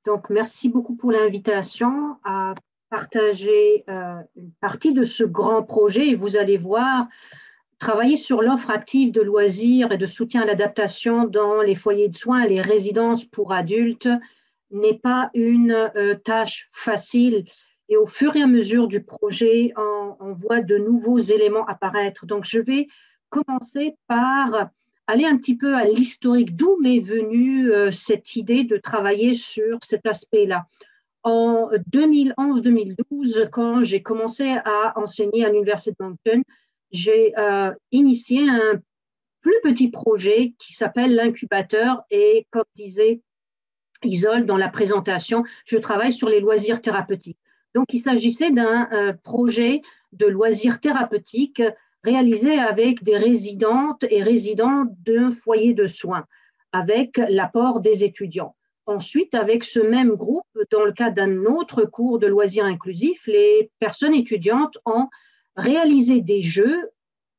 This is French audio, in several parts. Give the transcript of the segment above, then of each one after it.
Donc, merci beaucoup pour l'invitation à partager une partie de ce grand projet. Et vous allez voir, travailler sur l'offre active de loisirs et de soutien à l'adaptation dans les foyers de soins et les résidences pour adultes n'est pas une tâche facile. Et au fur et à mesure du projet, on voit de nouveaux éléments apparaître. Donc, je vais commencer par aller un petit peu à l'historique, d'où m'est venue cette idée de travailler sur cet aspect-là. En 2011-2012, quand j'ai commencé à enseigner à l'Université de Moncton, j'ai initié un plus petit projet qui s'appelle l'incubateur et comme disait Isole dans la présentation, je travaille sur les loisirs thérapeutiques. Donc, il s'agissait d'un projet de loisirs thérapeutiques réalisé avec des résidentes et résidents d'un foyer de soins, avec l'apport des étudiants. Ensuite, avec ce même groupe, dans le cadre d'un autre cours de loisirs inclusifs, les personnes étudiantes ont réalisé des jeux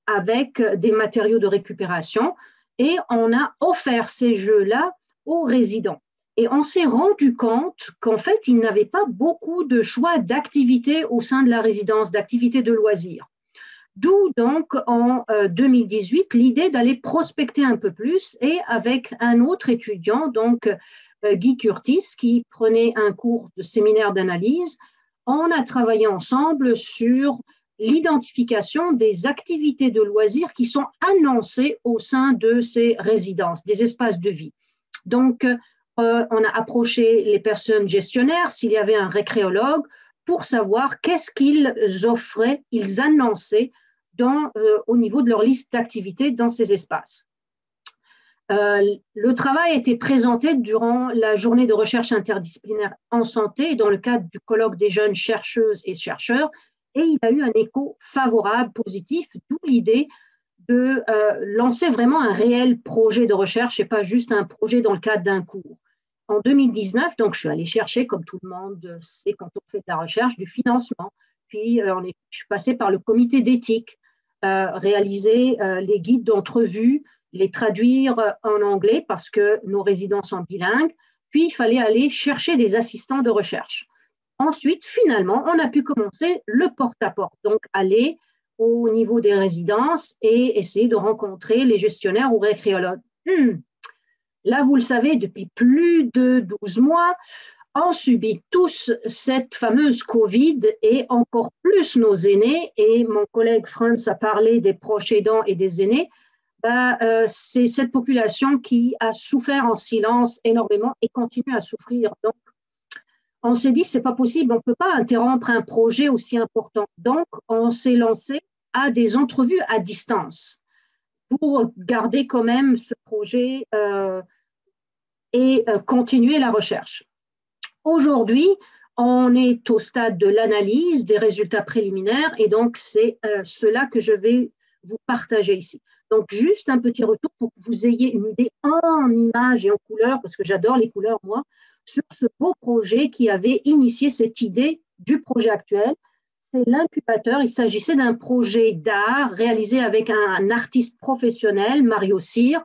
avec des matériaux de récupération et on a offert ces jeux-là aux résidents. Et on s'est rendu compte qu'en fait, il n'avait pas beaucoup de choix d'activités au sein de la résidence, d'activités de loisirs. D'où donc en 2018 l'idée d'aller prospecter un peu plus et avec un autre étudiant, donc Guy Curtis, qui prenait un cours de séminaire d'analyse, on a travaillé ensemble sur l'identification des activités de loisirs qui sont annoncées au sein de ces résidences, des espaces de vie. Donc, on a approché les personnes gestionnaires, s'il y avait un récréologue, pour savoir qu'est-ce qu'ils offraient, ils annonçaient au niveau de leur liste d'activités dans ces espaces. Le travail a été présenté durant la journée de recherche interdisciplinaire en santé dans le cadre du colloque des jeunes chercheuses et chercheurs et il a eu un écho favorable, positif, d'où l'idée de lancer vraiment un réel projet de recherche et pas juste un projet dans le cadre d'un cours. En 2019, donc, je suis allée chercher, comme tout le monde sait quand on fait de la recherche, du financement. Puis, je suis passée par le comité d'éthique, réaliser les guides d'entrevue, les traduire en anglais parce que nos résidents sont bilingues. Puis, il fallait aller chercher des assistants de recherche. Ensuite, finalement, on a pu commencer le porte-à-porte, donc aller au niveau des résidences et essayer de rencontrer les gestionnaires ou récréologues. Là, vous le savez, depuis plus de 12 mois, on subit tous cette fameuse Covid et encore plus nos aînés. Et mon collègue Franz a parlé des proches aidants et des aînés. C'est cette population qui a souffert en silence énormément et continue à souffrir. Donc, on s'est dit, c'est pas possible, on ne peut pas interrompre un projet aussi important. Donc, on s'est lancé à des entrevues à distance pour garder quand même ce projet et continuer la recherche. Aujourd'hui, on est au stade de l'analyse des résultats préliminaires et donc c'est cela que je vais vous partager ici. Donc, juste un petit retour pour que vous ayez une idée en images et en couleurs, parce que j'adore les couleurs, moi, sur ce beau projet qui avait initié cette idée du projet actuel. C'est l'incubateur. Il s'agissait d'un projet d'art réalisé avec un artiste professionnel, Mario Cyr,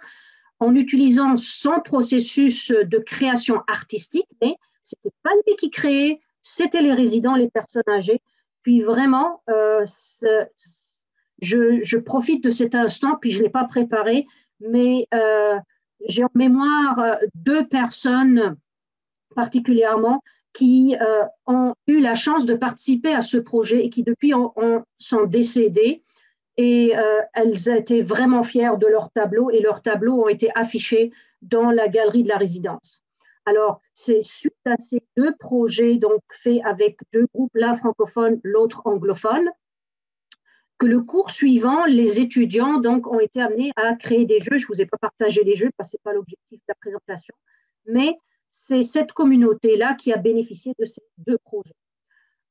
en utilisant son processus de création artistique, mais ce n'était pas lui qui créait, c'était les résidents, les personnes âgées. Puis vraiment, je profite de cet instant, puis je ne l'ai pas préparé, mais j'ai en mémoire deux personnes particulièrement qui ont eu la chance de participer à ce projet et qui depuis sont décédées. Et elles étaient vraiment fières de leurs tableaux et leurs tableaux ont été affichés dans la galerie de la résidence. Alors, c'est suite à ces deux projets, donc faits avec deux groupes, l'un francophone, l'autre anglophone, que le cours suivant, les étudiants donc, ont été amenés à créer des jeux. Je ne vous ai pas partagé les jeux parce que ce n'est pas l'objectif de la présentation, mais c'est cette communauté-là qui a bénéficié de ces deux projets.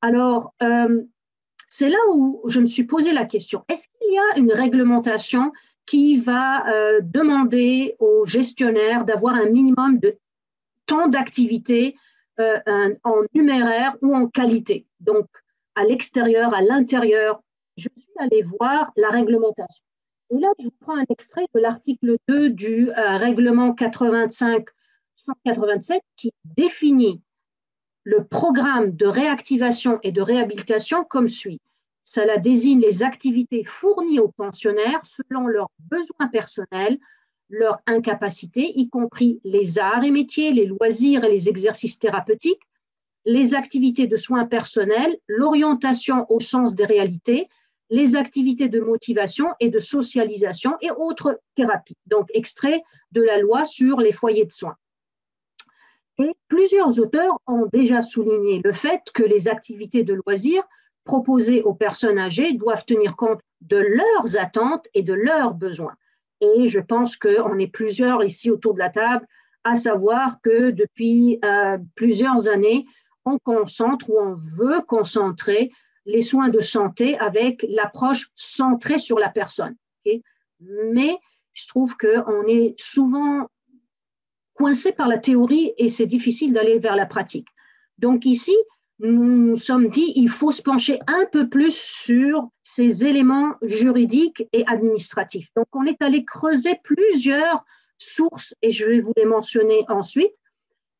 Alors, c'est là où je me suis posé la question, est-ce qu'il y a une réglementation qui va demander aux gestionnaires d'avoir un minimum de temps d'activité en numéraire ou en qualité, donc à l'extérieur, à l'intérieur? Je suis allée voir la réglementation. Et là, je vous prends un extrait de l'article 2 du règlement 85-187 qui définit le programme de réactivation et de réhabilitation comme suit. Cela désigne les activités fournies aux pensionnaires selon leurs besoins personnels, leur incapacité, y compris les arts et métiers, les loisirs et les exercices thérapeutiques, les activités de soins personnels, l'orientation au sens des réalités, les activités de motivation et de socialisation et autres thérapies. Donc, extrait de la loi sur les foyers de soins. Et plusieurs auteurs ont déjà souligné le fait que les activités de loisirs proposées aux personnes âgées doivent tenir compte de leurs attentes et de leurs besoins. Et je pense qu'on est plusieurs ici autour de la table à savoir que depuis plusieurs années, on concentre ou on veut concentrer les soins de santé avec l'approche centrée sur la personne. Okay? Mais je trouve qu'on est souvent coincé par la théorie et c'est difficile d'aller vers la pratique. Donc ici, nous nous sommes dit il faut se pencher un peu plus sur ces éléments juridiques et administratifs. Donc on est allé creuser plusieurs sources et je vais vous les mentionner ensuite.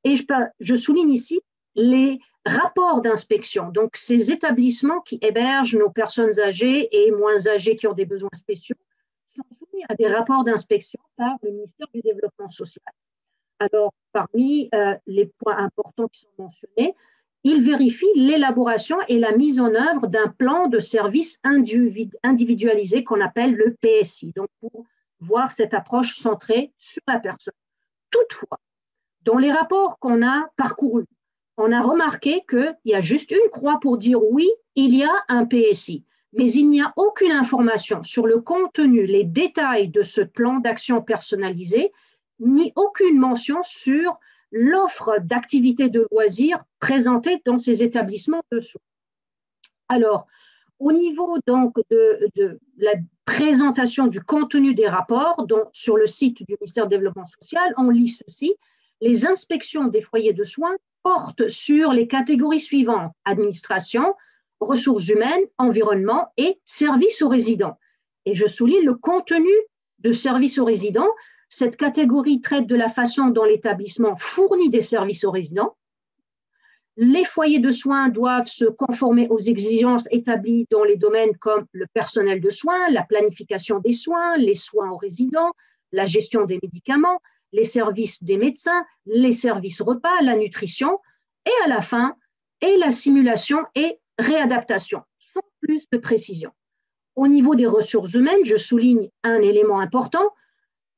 Et je souligne ici les rapports d'inspection. Donc ces établissements qui hébergent nos personnes âgées et moins âgées qui ont des besoins spéciaux sont soumis à des rapports d'inspection par le ministère du Développement social. Alors, parmi les points importants qui sont mentionnés, il vérifie l'élaboration et la mise en œuvre d'un plan de service individualisé qu'on appelle le PSI, donc pour voir cette approche centrée sur la personne. Toutefois, dans les rapports qu'on a parcourus, on a remarqué qu'il y a juste une croix pour dire oui, il y a un PSI, mais il n'y a aucune information sur le contenu, les détails de ce plan d'action personnalisé, ni aucune mention sur l'offre d'activités de loisirs présentée dans ces établissements de soins. Alors, au niveau donc de la présentation du contenu des rapports sur le site du ministère du Développement social, on lit ceci. Les inspections des foyers de soins portent sur les catégories suivantes: administration, ressources humaines, environnement et services aux résidents. Et je souligne le contenu de services aux résidents. Cette catégorie traite de la façon dont l'établissement fournit des services aux résidents. Les foyers de soins doivent se conformer aux exigences établies dans les domaines comme le personnel de soins, la planification des soins, les soins aux résidents, la gestion des médicaments, les services des médecins, les services repas, la nutrition, et à la fin, et la simulation et réadaptation, sans plus de précision. Au niveau des ressources humaines, je souligne un élément important.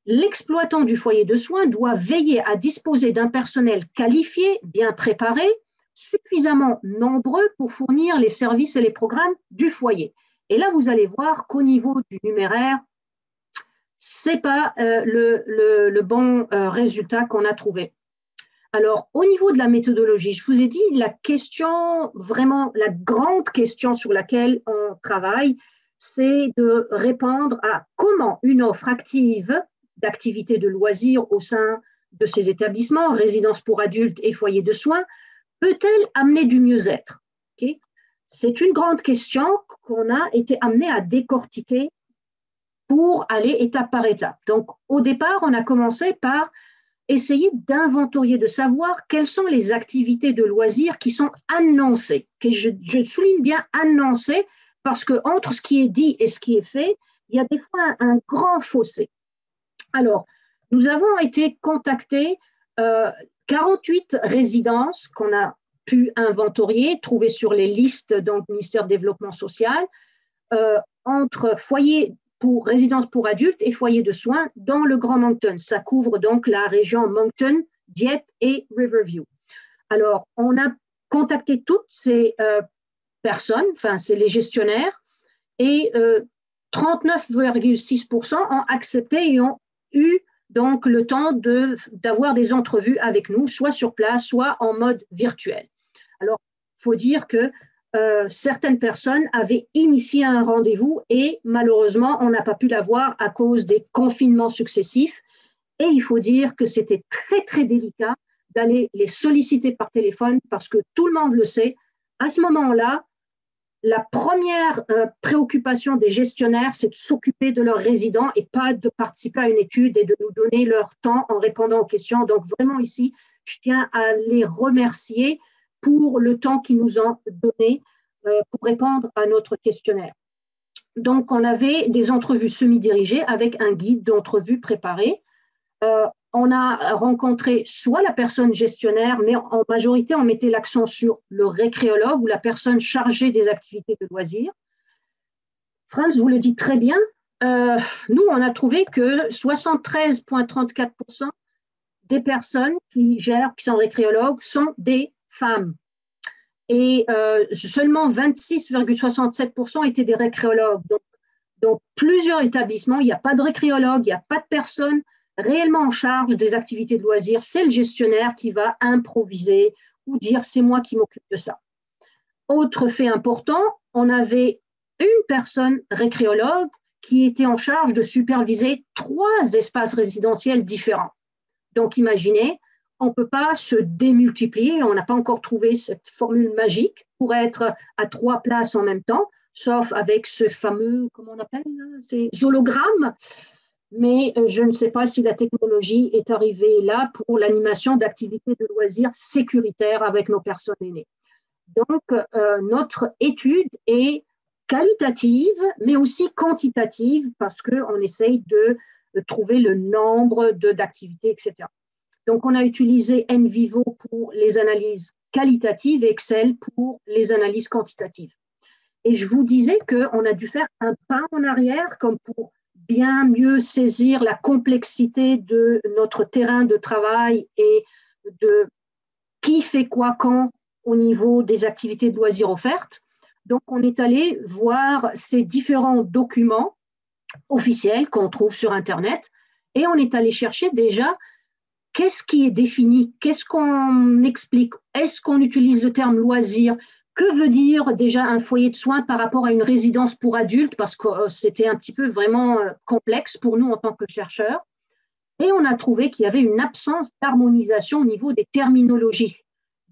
L'exploitant du foyer de soins doit veiller à disposer d'un personnel qualifié, bien préparé, suffisamment nombreux pour fournir les services et les programmes du foyer. Et là, vous allez voir qu'au niveau du numéraire, ce n'est pas le bon résultat qu'on a trouvé. Alors, au niveau de la méthodologie, je vous ai dit, la question, vraiment la grande question sur laquelle on travaille, c'est de répondre à comment une offre active d'activités de loisirs au sein de ces établissements, résidences pour adultes et foyers de soins, peut-elle amener du mieux-être? Okay? C'est une grande question qu'on a été amené à décortiquer pour aller étape par étape. Donc, au départ, on a commencé par essayer d'inventorier, de savoir quelles sont les activités de loisirs qui sont annoncées. Okay? Je souligne bien annoncées parce qu'entre ce qui est dit et ce qui est fait, il y a des fois un grand fossé. Alors, nous avons été contactés 48 résidences qu'on a pu inventorier, trouver sur les listes du ministère du Développement social, entre foyers pour résidences pour adultes et foyers de soins dans le Grand Moncton. Ça couvre donc la région Moncton, Dieppe et Riverview. Alors, on a contacté toutes ces personnes, enfin, c'est les gestionnaires, et 39,6% ont accepté et ont eu donc le temps d'avoir des entrevues avec nous, soit sur place, soit en mode virtuel. Alors, il faut dire que certaines personnes avaient initié un rendez-vous et malheureusement, on n'a pas pu l'avoir à cause des confinements successifs. Et il faut dire que c'était très, très délicat d'aller les solliciter par téléphone parce que tout le monde le sait. À ce moment-là, la première préoccupation des gestionnaires, c'est de s'occuper de leurs résidents et pas de participer à une étude et de nous donner leur temps en répondant aux questions. Donc vraiment ici, je tiens à les remercier pour le temps qu'ils nous ont donné pour répondre à notre questionnaire. Donc, on avait des entrevues semi-dirigées avec un guide d'entrevue préparé. On a rencontré soit la personne gestionnaire, mais en majorité, on mettait l'accent sur le récréologue ou la personne chargée des activités de loisirs. Franz vous le dit très bien. Nous, on a trouvé que 73,34% des personnes qui gèrent, qui sont récréologues, sont des femmes. Et seulement 26,67% étaient des récréologues. Donc, dans plusieurs établissements, il n'y a pas de récréologue, il n'y a pas de personne réellement en charge des activités de loisirs. C'est le gestionnaire qui va improviser ou dire c'est moi qui m'occupe de ça. Autre fait important, on avait une personne récréologue qui était en charge de superviser 3 espaces résidentiels différents. Donc, imaginez, on ne peut pas se démultiplier, on n'a pas encore trouvé cette formule magique pour être à 3 places en même temps, sauf avec ce fameux, comment on appelle, ces hologrammes. Mais je ne sais pas si la technologie est arrivée là pour l'animation d'activités de loisirs sécuritaires avec nos personnes aînées. Donc, notre étude est qualitative, mais aussi quantitative, parce qu'on essaye de trouver le nombre d'activités, etc. Donc, on a utilisé NVivo pour les analyses qualitatives et Excel pour les analyses quantitatives. Et je vous disais qu'on a dû faire un pas en arrière, comme pour bien mieux saisir la complexité de notre terrain de travail et de qui fait quoi quand au niveau des activités de loisirs offertes. Donc, on est allé voir ces différents documents officiels qu'on trouve sur Internet et on est allé chercher déjà qu'est-ce qui est défini, qu'est-ce qu'on explique, est-ce qu'on utilise le terme loisir, que veut dire déjà un foyer de soins par rapport à une résidence pour adultes, parce que c'était un petit peu vraiment complexe pour nous en tant que chercheurs. Et on a trouvé qu'il y avait une absence d'harmonisation au niveau des terminologies.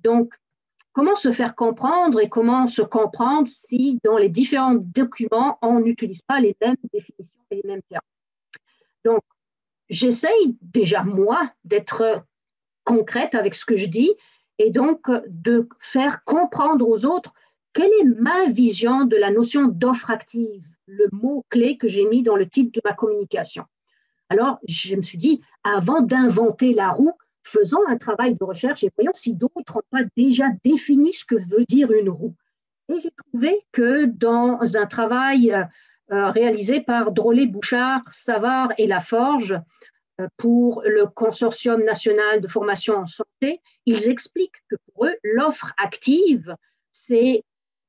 Donc, comment se faire comprendre et comment se comprendre si dans les différents documents, on n'utilise pas les mêmes définitions et les mêmes termes. Donc, j'essaye déjà, moi, d'être concrète avec ce que je dis et donc de faire comprendre aux autres quelle est ma vision de la notion d'offre active, le mot-clé que j'ai mis dans le titre de ma communication. Alors, je me suis dit, avant d'inventer la roue, faisons un travail de recherche et voyons si d'autres n'ont pas déjà défini ce que veut dire une roue. Et j'ai trouvé que dans un travail réalisé par Drolet, Bouchard, Savard et Laforge pour le Consortium national de formation en santé, ils expliquent que pour eux, l'offre active,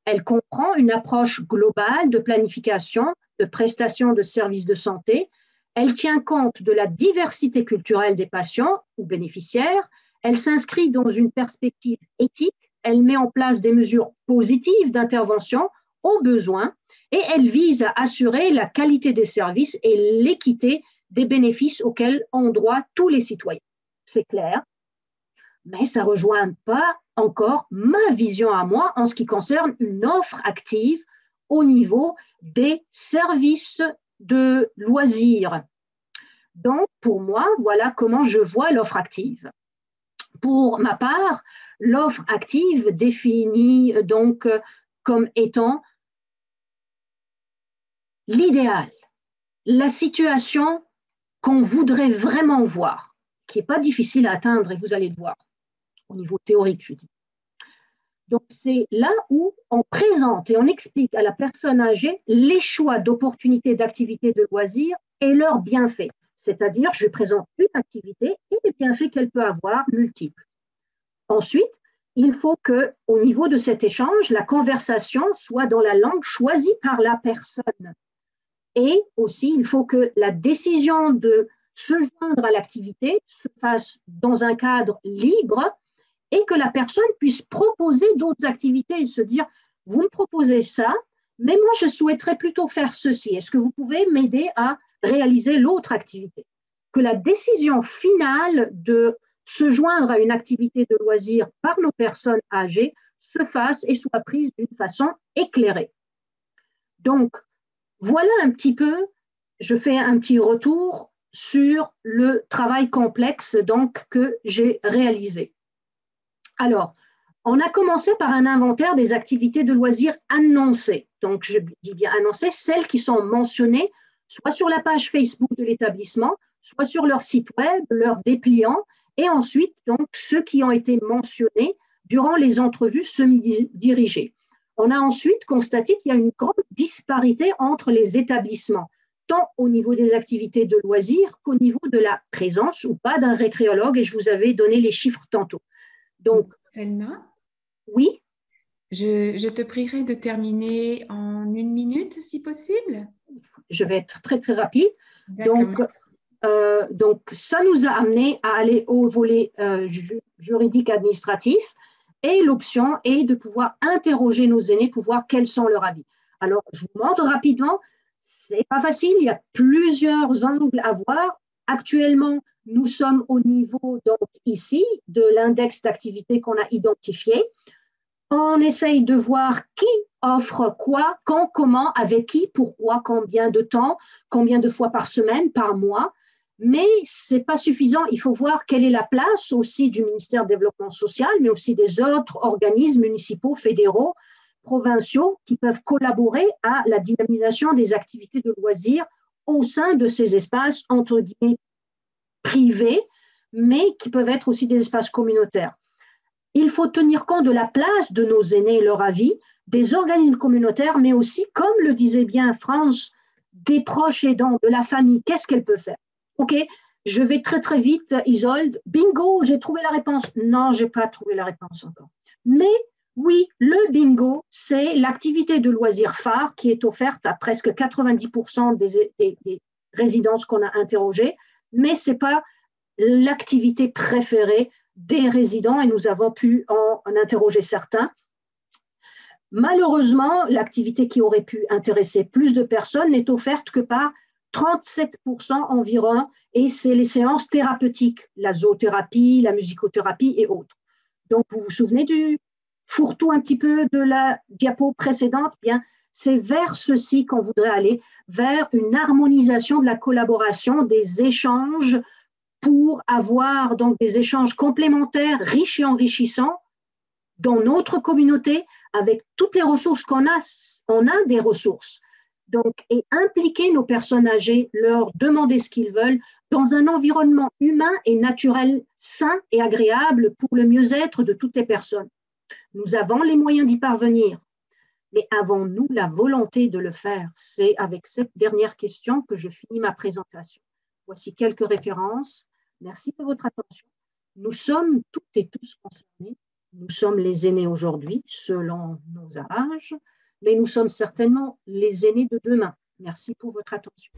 elle comprend une approche globale de planification, de prestation de services de santé. Elle tient compte de la diversité culturelle des patients ou bénéficiaires. Elle s'inscrit dans une perspective éthique. Elle met en place des mesures positives d'intervention aux besoins et elle vise à assurer la qualité des services et l'équité des bénéfices auxquels ont droit tous les citoyens. C'est clair, mais ça ne rejoint pas encore ma vision à moi en ce qui concerne une offre active au niveau des services de loisirs. Donc, pour moi, voilà comment je vois l'offre active. Pour ma part, l'offre active définit donc comme étant l'idéal, la situation qu'on voudrait vraiment voir, qui n'est pas difficile à atteindre, et vous allez le voir, au niveau théorique, je dis. Donc, c'est là où on présente et on explique à la personne âgée les choix d'opportunités d'activités de loisirs et leurs bienfaits. C'est-à-dire, je présente une activité et les bienfaits qu'elle peut avoir multiples. Ensuite, il faut qu'au niveau de cet échange, la conversation soit dans la langue choisie par la personne. Et aussi, il faut que la décision de se joindre à l'activité se fasse dans un cadre libre et que la personne puisse proposer d'autres activités et se dire, vous me proposez ça, mais moi, je souhaiterais plutôt faire ceci. Est-ce que vous pouvez m'aider à réaliser l'autre activité? Que la décision finale de se joindre à une activité de loisir par nos personnes âgées se fasse et soit prise d'une façon éclairée. Donc, voilà un petit peu, je fais un petit retour sur le travail complexe donc, que j'ai réalisé. Alors, On a commencé par un inventaire des activités de loisirs annoncées. Donc, je dis bien annoncées, celles qui sont mentionnées soit sur la page Facebook de l'établissement, soit sur leur site web, leur dépliant, et ensuite, donc, ceux qui ont été mentionnés durant les entrevues semi-dirigées. On a ensuite constaté qu'il y a une grande disparité entre les établissements, tant au niveau des activités de loisirs qu'au niveau de la présence ou pas d'un récréologue, et je vous avais donné les chiffres tantôt. Donc, Selma, oui, je te prierai de terminer en 1 minute, si possible. je vais être très, très rapide. Donc, ça nous a amené à aller au volet juridique administratif et l'option est de pouvoir interroger nos aînés pour voir quels sont leurs avis. Alors, je vous montre rapidement, c'est pas facile, il y a plusieurs angles à voir. Actuellement, nous sommes au niveau, donc ici, de l'index d'activité qu'on a identifié. On essaye de voir qui offre quoi, quand, comment, avec qui, pourquoi, combien de temps, combien de fois par semaine, par mois. Mais ce n'est pas suffisant. Il faut voir quelle est la place aussi du ministère du Développement social, mais aussi des autres organismes municipaux, fédéraux, provinciaux qui peuvent collaborer à la dynamisation des activités de loisirs au sein de ces espaces, entre guillemets, privés, mais qui peuvent être aussi des espaces communautaires. Il faut tenir compte de la place de nos aînés et leur avis, des organismes communautaires, mais aussi, comme le disait bien France, des proches aidants, de la famille. Qu'est-ce qu'elle peut faire? OK, je vais très, très vite, Isolde. Bingo, j'ai trouvé la réponse. Non, je n'ai pas trouvé la réponse encore. Mais oui, le bingo, c'est l'activité de loisirs phare qui est offerte à presque 90% des résidences qu'on a interrogées, mais ce n'est pas l'activité préférée des résidents et nous avons pu en interroger certains. Malheureusement, l'activité qui aurait pu intéresser plus de personnes n'est offerte que par 37% environ et c'est les séances thérapeutiques, la zoothérapie, la musicothérapie et autres. Donc, vous vous souvenez du fourre-tout un petit peu de la diapo précédente? Bien, c'est vers ceci qu'on voudrait aller, vers une harmonisation de la collaboration, des échanges pour avoir donc des échanges complémentaires, riches et enrichissants dans notre communauté avec toutes les ressources qu'on a. On a des ressources. Donc, et impliquer nos personnes âgées, leur demander ce qu'ils veulent dans un environnement humain et naturel, sain et agréable pour le mieux-être de toutes les personnes. Nous avons les moyens d'y parvenir, mais avons-nous la volonté de le faire? C'est avec cette dernière question que je finis ma présentation. Voici quelques références. Merci de votre attention. Nous sommes toutes et tous concernés. Nous sommes les aînés aujourd'hui, selon nos âges, mais nous sommes certainement les aînés de demain. Merci pour votre attention.